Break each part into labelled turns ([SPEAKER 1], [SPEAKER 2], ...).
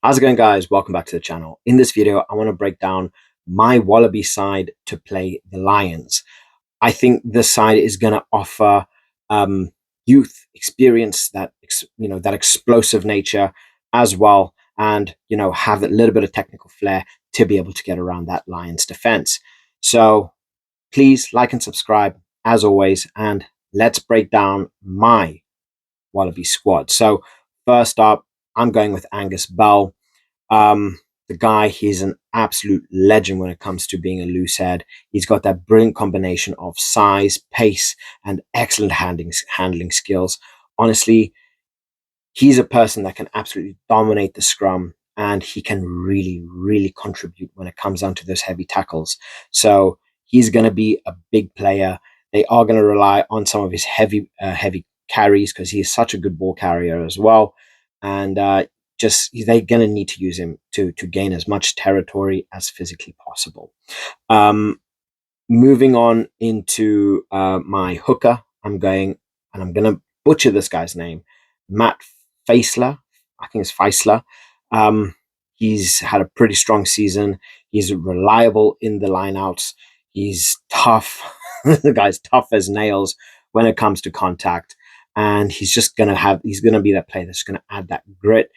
[SPEAKER 1] How's it going, guys? Welcome back to the channel. In this video, I want to break down my Wallaby side to play the Lions. I think this side is going to offer youth, experience, that explosive nature as well, and have a little bit of technical flair to be able to get around that Lions defense. So please like and subscribe as always, and let's break down my Wallaby squad. So first up, I'm going with Angus Bell. The guy, he's an absolute legend when it comes to being a loose head. He's got that brilliant combination of size, pace, and excellent handling skills. Honestly, he's a person that can absolutely dominate the scrum, and he can really, really contribute when it comes down to those heavy tackles. So he's going to be a big player. They are going to rely on some of his heavy carries because he is such a good ball carrier as well. And just they're going to need to use him to gain as much territory as physically possible. Moving on into my hooker, I'm going to butcher this guy's name, Matt Faisler. I think it's Faisler. He's had a pretty strong season. He's reliable in the lineouts. He's tough. The guy's tough as nails when it comes to contact, and he's going to be that player that's going to add that grit.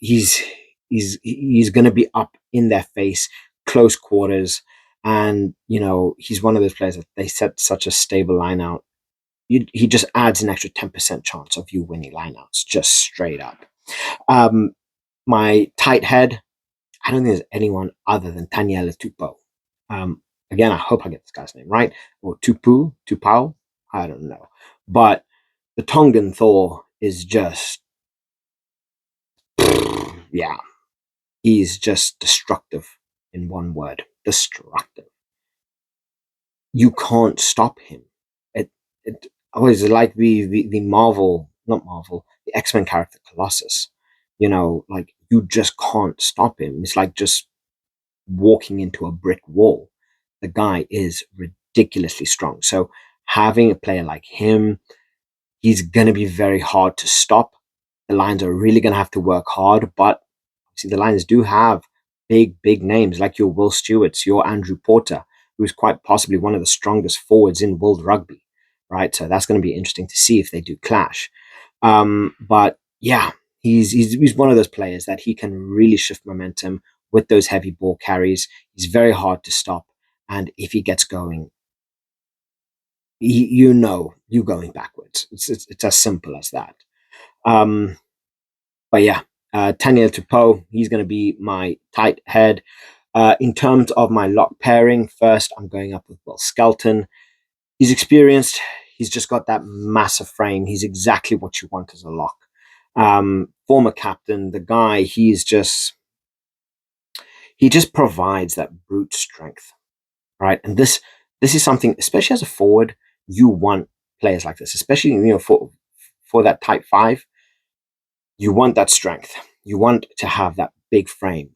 [SPEAKER 1] He's going to be up in their face, close quarters, and he's one of those players that they set such a stable line out. He just adds an extra 10% chance of you winning lineouts, just straight up. My tight head, I don't think there's anyone other than Taniela Tupou. Again, I hope I get this guy's name right, or Tupou, I don't know. But the Tongan Thor is just, yeah, he's just destructive in one word, destructive. You can't stop him. It always like the Marvel, not Marvel, the X-Men character Colossus. Like you just can't stop him. It's like just walking into a brick wall. The guy is ridiculously strong. So having a player like him, he's going to be very hard to stop. The Lions are really going to have to work hard, but see, the Lions do have big names like your Will Stewarts, your Andrew Porter, who's quite possibly one of the strongest forwards in world rugby, right? So that's going to be interesting to see if they do clash. But yeah, he's one of those players that he can really shift momentum with those heavy ball carries. He's very hard to stop, and if he gets going, you're going backwards. It's as simple as that. But yeah, Taniela Tupou, he's going to be my tight head. In terms of my lock pairing, first I'm going up with Skelton. He's experienced. He's just got that massive frame. He's exactly what you want as a lock. Former captain, the guy, he just provides that brute strength, right? And this is something, especially as a forward, you want players like this, especially for that type 5. You want that strength. You want to have that big frame,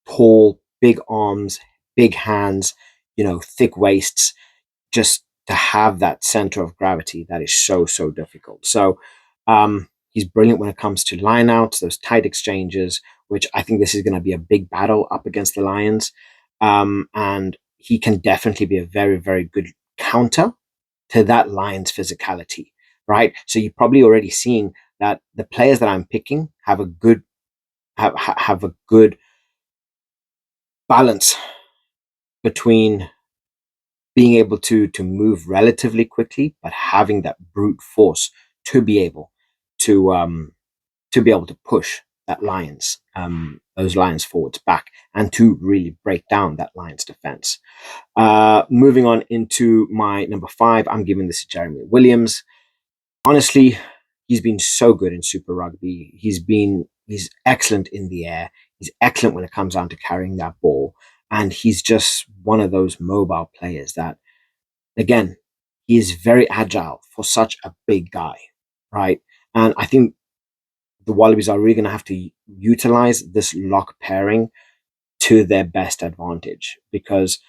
[SPEAKER 1] tall, big arms, big hands, thick waists, just to have that center of gravity that is so difficult. So he's brilliant when it comes to lineouts, those tight exchanges, which I think this is going to be a big battle up against the Lions. And he can definitely be a very, very good counter to that Lions physicality, right? So you're probably already seeing that the players that I'm picking have a good balance between being able to move relatively quickly, but having that brute force to be able to push that those Lions forwards back, and to really break down that Lions defense. Moving on into my number 5, I'm giving this to Jeremy Williams. Honestly, he's been so good in Super Rugby. He's excellent in the air. He's excellent when it comes down to carrying that ball. And he's just one of those mobile players that, again, he is very agile for such a big guy, right? And I think the Wallabies are really going to have to utilize this lock pairing to their best advantage, because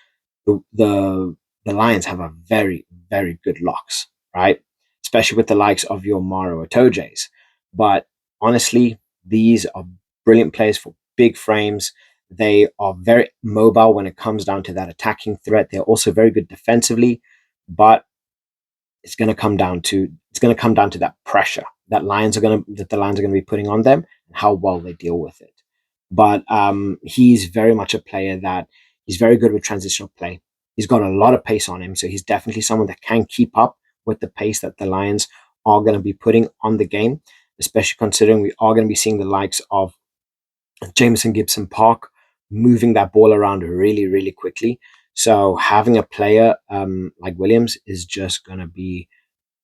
[SPEAKER 1] the Lions have a very, very good locks, right? Especially with the likes of your Maro Itojes. But honestly, These are brilliant players for big frames. They are very mobile when it comes down to that attacking threat. They're also very good defensively, but it's going to come down to that pressure that the Lions are going to be putting on them and how well they deal with it. But he's very much a player that he's very good with transitional play. He's got a lot of pace on him, so he's definitely someone that can keep up with the pace that the Lions are going to be putting on the game, especially considering we are going to be seeing the likes of Jameson Gibson Park moving that ball around really, really quickly. So having a player like Williams is just going to be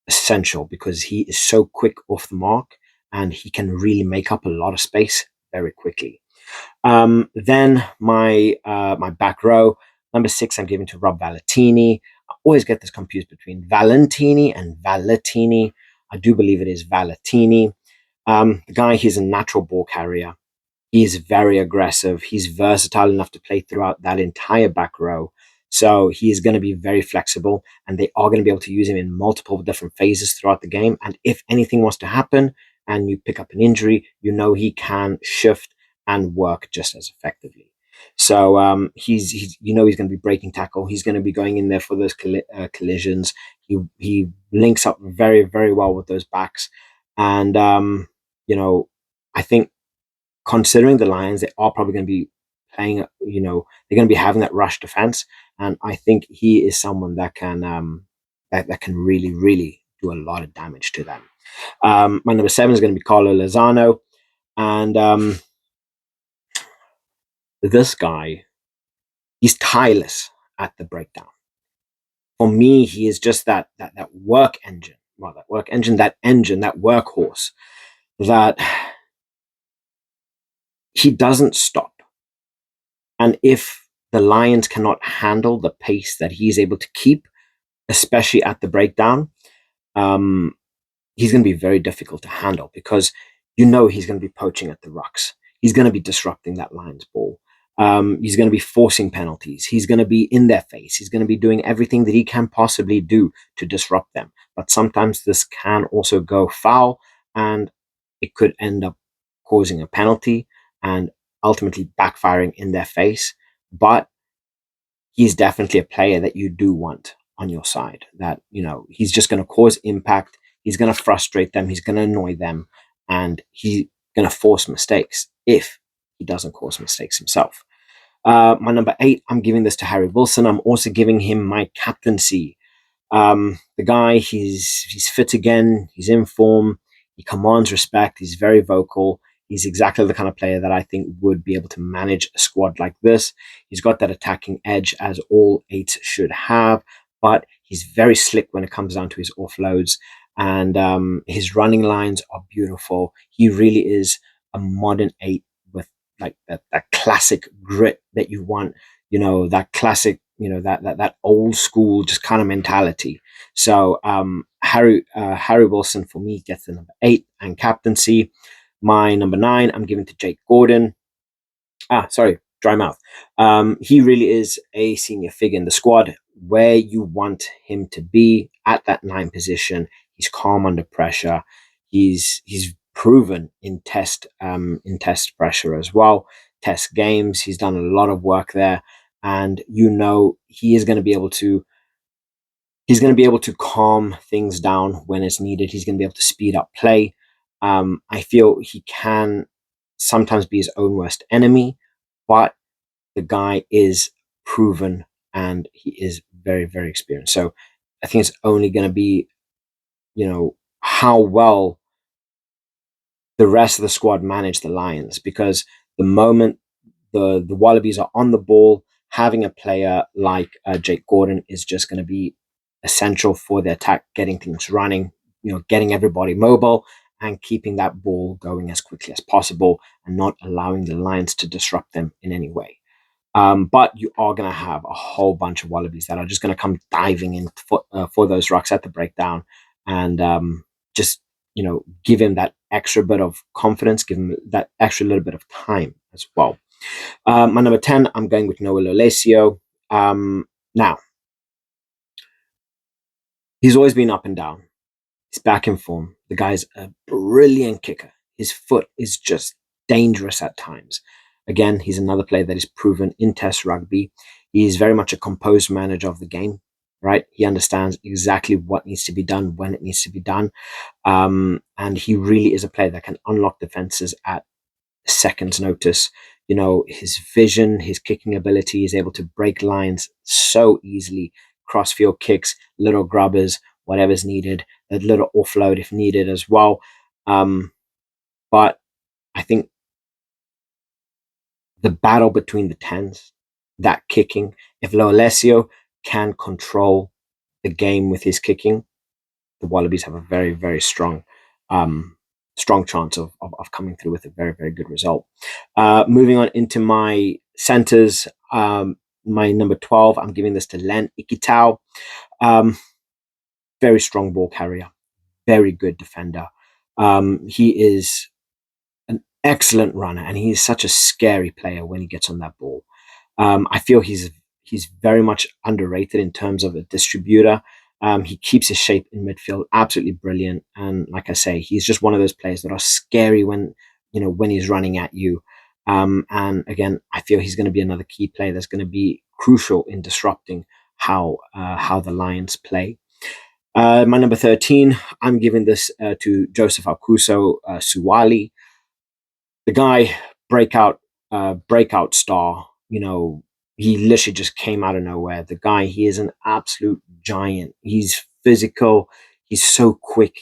[SPEAKER 1] essential because he is so quick off the mark and he can really make up a lot of space very quickly. Then my back row, number 6, I'm giving to Rob Valentini. I always get this confused between Valentini and Valentini. I do believe it is Valentini. The guy, he's a natural ball carrier. He's very aggressive. He's versatile enough to play throughout that entire back row. So he is going to be very flexible, and they are going to be able to use him in multiple different phases throughout the game. And if anything was to happen and you pick up an injury, you know he can shift and work just as effectively. So he's you know he's going to be breaking tackle. He's going to be going in there for those collisions. He links up very very well with those backs, and you know I think considering the Lions, they are probably going to be playing, they're going to be having that rush defense, and I think he is someone that can that can really, really do a lot of damage to them. My number 7 is going to be Carlo Lozano, and this guy, he's tireless at the breakdown. For me, he is just that work engine, well, that work engine, that engine, that workhorse that he doesn't stop. And if the Lions cannot handle the pace that he's able to keep, especially at the breakdown, um, he's going to be very difficult to handle because he's going to be poaching at the rucks. He's going to be disrupting that Lions ball. He's going to be forcing penalties. He's going to be in their face. He's going to be doing everything that he can possibly do to disrupt them. But sometimes this can also go foul, and it could end up causing a penalty and ultimately backfiring in their face. But he's definitely a player that you do want on your side. That, he's just going to cause impact. He's going to frustrate them. He's going to annoy them. And he's going to force mistakes if he doesn't cause mistakes himself. My number 8, I'm giving this to Harry Wilson. I'm also giving him my captaincy. The guy, he's fit again. He's in form. He commands respect. He's very vocal. He's exactly the kind of player that I think would be able to manage a squad like this. He's got that attacking edge, as all 8s should have, but he's very slick when it comes down to his offloads, and his running lines are beautiful. He really is a modern 8 with like that classic grit that you want, that classic, that old school just kind of mentality. So Harry Wilson for me gets the number 8 and captaincy. My number 9, I'm giving to Jake Gordon. Sorry, dry mouth. He really is a senior figure in the squad where you want him to be at that 9 position. He's calm under pressure. He's proven in test pressure as well, test games. He's done a lot of work there, and he is going to be able to. He's going to be able to calm things down when it's needed. He's going to be able to speed up play. I feel he can sometimes be his own worst enemy, but the guy is proven and he is very, very experienced. So I think it's only going to be, how well the rest of the squad manage the Lions, because the moment the Wallabies are on the ball, having a player like Jake Gordon is just going to be essential for the attack, getting things running, getting everybody mobile and keeping that ball going as quickly as possible and not allowing the Lions to disrupt them in any way. But you are going to have a whole bunch of Wallabies that are just going to come diving in for those rucks at the breakdown, and just give him that extra bit of confidence, give him that extra little bit of time as well. My number 10, I'm going with Noah Lolesio. Now, he's always been up and down. He's back in form. The guy's a brilliant kicker. His foot is just dangerous at times. Again, he's another player that is proven in Test rugby. He's very much a composed manager of the game, right? He understands exactly what needs to be done when it needs to be done. And he really is a player that can unlock defenses at seconds notice. You know, his vision, his kicking ability, is able to break lines so easily, crossfield kicks, little grubbers, whatever's needed, a little offload if needed as well. But I think the battle between the tens, that kicking, if Loalesio can control the game with his kicking, the Wallabies have a very, very um, strong chance of coming through with a very, very good result. Moving on into my centers, my number 12, I'm giving this to Len Ikitau. Um, very strong ball carrier, very good defender. He is an excellent runner, and he is such a scary player when he gets on that ball. I feel he's very much underrated in terms of a distributor. He keeps his shape in midfield absolutely brilliant, and like I say, he's just one of those players that are scary when when he's running at you. And again, I feel he's going to be another key player that's going to be crucial in disrupting how the Lions play. My number 13, I'm giving this to Joseph Akuso Suaalii, the guy, breakout star. He literally just came out of nowhere. The guy, he is an absolute giant. He's physical. He's so quick.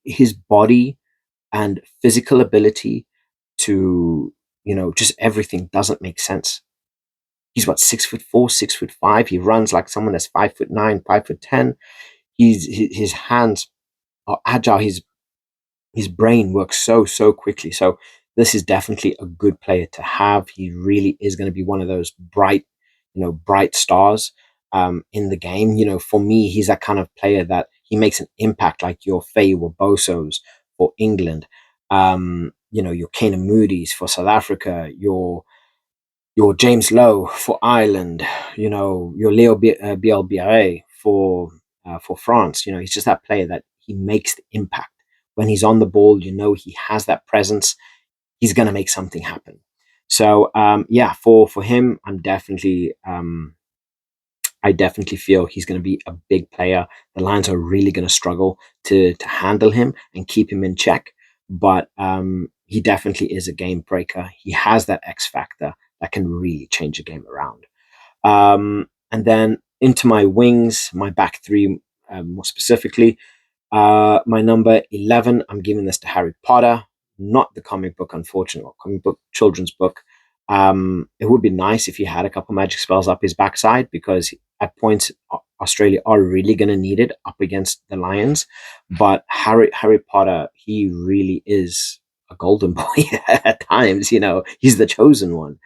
[SPEAKER 1] His body and physical ability to, just everything doesn't make sense. He's what, 6'4", 6'5". He runs like someone that's 5'9", 5'10". His hands are agile. His brain works so quickly. So this is definitely a good player to have. He really is going to be one of those bright stars in the game. For me, he's that kind of player that he makes an impact, like your Faye Wabosos for England, your Kana Moody's for South Africa, your James Lowe for Ireland, your Leo Bielbiare for France. He's just that player that he makes the impact. When he's on the ball, he has that presence. He's going to make something happen. So yeah, for him, I definitely feel he's going to be a big player. The Lions are really going to struggle to handle him and keep him in check. But he definitely is a game breaker. He has that X factor that can really change a game around. And then into my wings, my back three, more specifically, my number 11, I'm giving this to Harry Potter, not the comic book, unfortunately, comic book, children's book. It would be nice if he had a couple magic spells up his backside, because at points Australia are really going to need it up against the Lions. But Harry Potter, he really is a golden boy at times. He's the chosen one.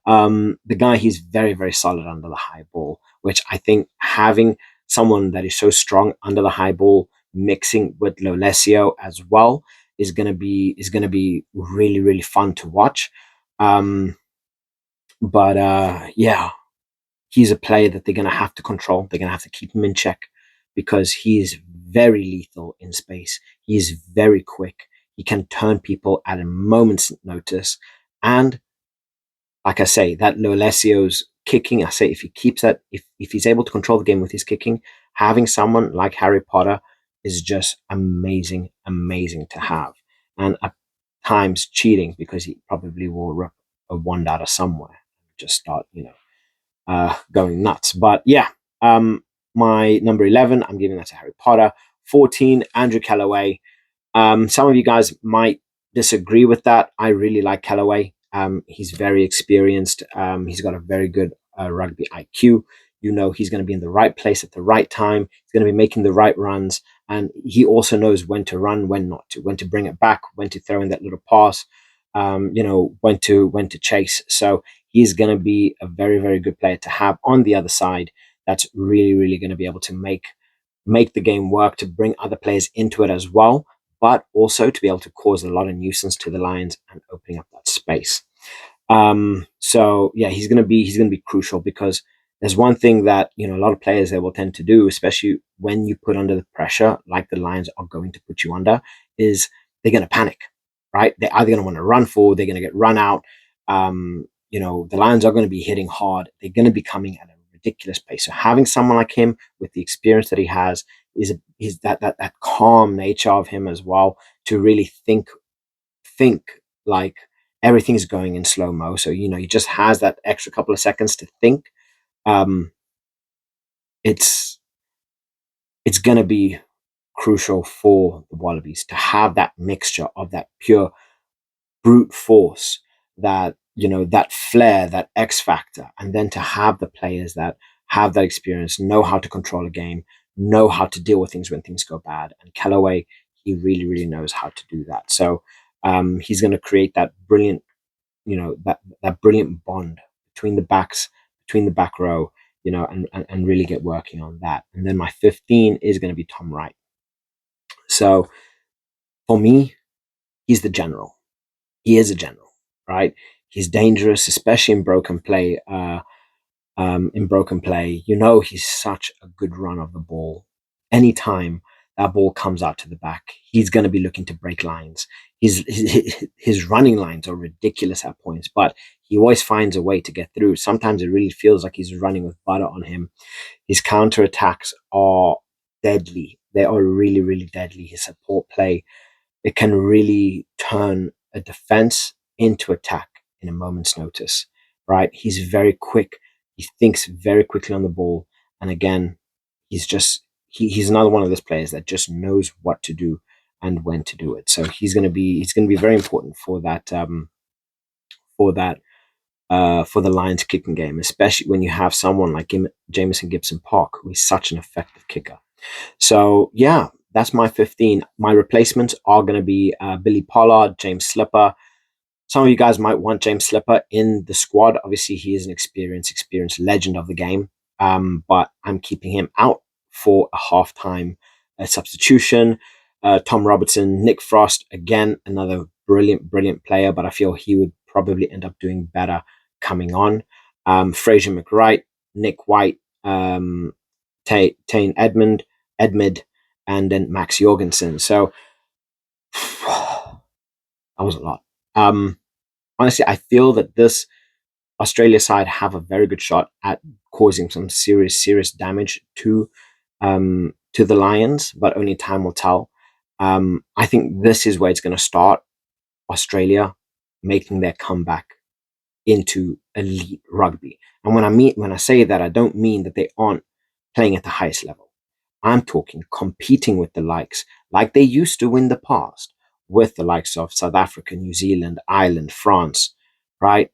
[SPEAKER 1] The guy, he's very, very solid under the high ball, which I think having someone that is so strong under the high ball mixing with Lolesio as well is gonna be really, really fun to watch. But yeah, he's a player that they're gonna have to control. They're gonna have to keep him in check, because he is very lethal in space. He is very quick. He can turn people at a moment's notice. And like I say, that Lolesio's kicking, I say, if he keeps that, if he's able to control the game with his kicking, having someone like Harry Potter is just amazing, amazing to have. And at times cheating, because he probably will rip a wand out of somewhere, just start, going nuts. But yeah, my number 11, I'm giving that to Harry Potter. 14, Andrew Callaway. Some of you guys might disagree with that. I really like Callaway. He's very experienced. He's got a very good rugby IQ. He's going to be in the right place at the right time. He's going to be making the right runs. And he also knows when to run, when not to, when to bring it back, when to throw in that little pass, when to chase. So he's going to be a very, very good player to have on the other side. That's really, really going to be able to make the game work, to bring other players into it as well, but also to be able to cause a lot of nuisance to the Lions and opening up that space. So yeah, he's gonna be crucial, because there's one thing that a lot of players, they will tend to do, especially when you put under the pressure, like the Lions are going to put you under, is they're gonna panic. right? They're either going to want to run forward, they're going to get run out. The Lions are going to be hitting hard. They're going to be coming at a ridiculous pace. So having someone like him with the experience that he has is that calm nature of him as well, to really think like everything's going in slow mo. So he just has that extra couple of seconds to think. Um, it's it's going to be crucial for the Wallabies to have that mixture of that pure brute force, that flair, that X factor, and then to have the players that have that experience, know how to control a game, know how to deal with things when things go bad. And Callaway, he really, really knows how to do that. So he's going to create that brilliant, that brilliant bond between the backs, between the back row, and really get working on that. And then my 15 is going to be Tom Wright. So for me, he's the general. He is a general, right? He's dangerous, especially in broken play. He's such a good run of the ball. Anytime that ball comes out to the back, he's going to be looking to break lines. His running lines are ridiculous at points, but he always finds a way to get through. Sometimes it really feels like he's running with butter on him. His counter attacks are deadly. They are really, really deadly. His support play, it can really turn a defense into attack in a moment's notice, right? He's very quick. He thinks very quickly on the ball. And again, he's another one of those players that just knows what to do and when to do it. So he's gonna be very important for that for the Lions kicking game, especially when you have someone like Jamison Gibson Park, who is such an effective kicker. So yeah, that's my 15. My replacements are going to be Billy Pollard, James Slipper. Some of you guys might want James Slipper in the squad. Obviously, he is an experienced legend of the game. But I'm keeping him out for a halftime substitution. Tom Robertson, Nick Frost, again, another brilliant, brilliant player, but I feel he would probably end up doing better coming on. Fraser McWright, Nick White, Tane Edmund, and then Max Jorgensen. So that was a lot. Honestly, I feel that this Australia side have a very good shot at causing some serious, serious damage to the Lions, but only time will tell. I think this is where it's going to start. Australia making their comeback into elite rugby. And when I say that, I don't mean that they aren't playing at the highest level. I'm talking competing with the likes, like they used to in the past, with the likes of South Africa, New Zealand, Ireland, France, right?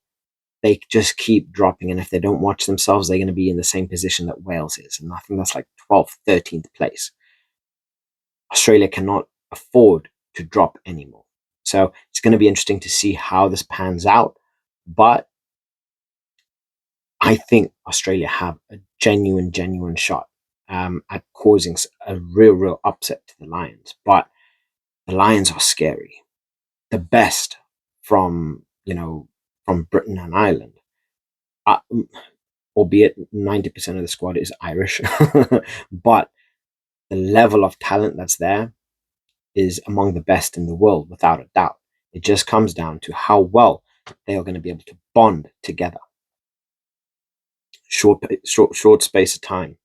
[SPEAKER 1] They just keep dropping. And if they don't watch themselves, they're going to be in the same position that Wales is. And I think that's like 12th, 13th place. Australia cannot afford to drop anymore. So it's going to be interesting to see how this pans out. But I think Australia have a genuine shot at causing a real upset to the Lions. But the Lions are scary. The best from, from Britain and Ireland. Uh, Albeit 90% of the squad is Irish. But the level of talent that's there is among the best in the world, without a doubt. It just comes down to how well they are going to be able to bond together. Short space of time.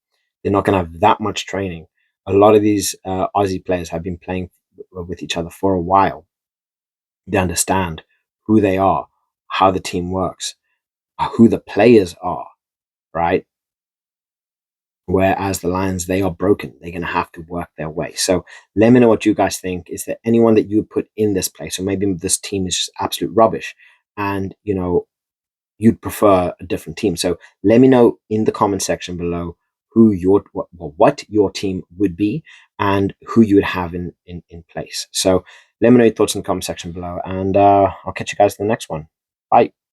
[SPEAKER 1] They're not going to have that much training. A lot of these Aussie players have been playing with each other for a while. They understand who they are, how the team works, who the players are, right? Whereas the Lions, they are broken. They're going to have to work their way. So let me know what you guys think. Is there anyone that you would put in this place? Or maybe this team is just absolute rubbish and, you'd prefer a different team. So let me know in the comment section below what your team would be and who you would have in place. So let me know your thoughts in the comment section below, and I'll catch you guys in the next one. Bye.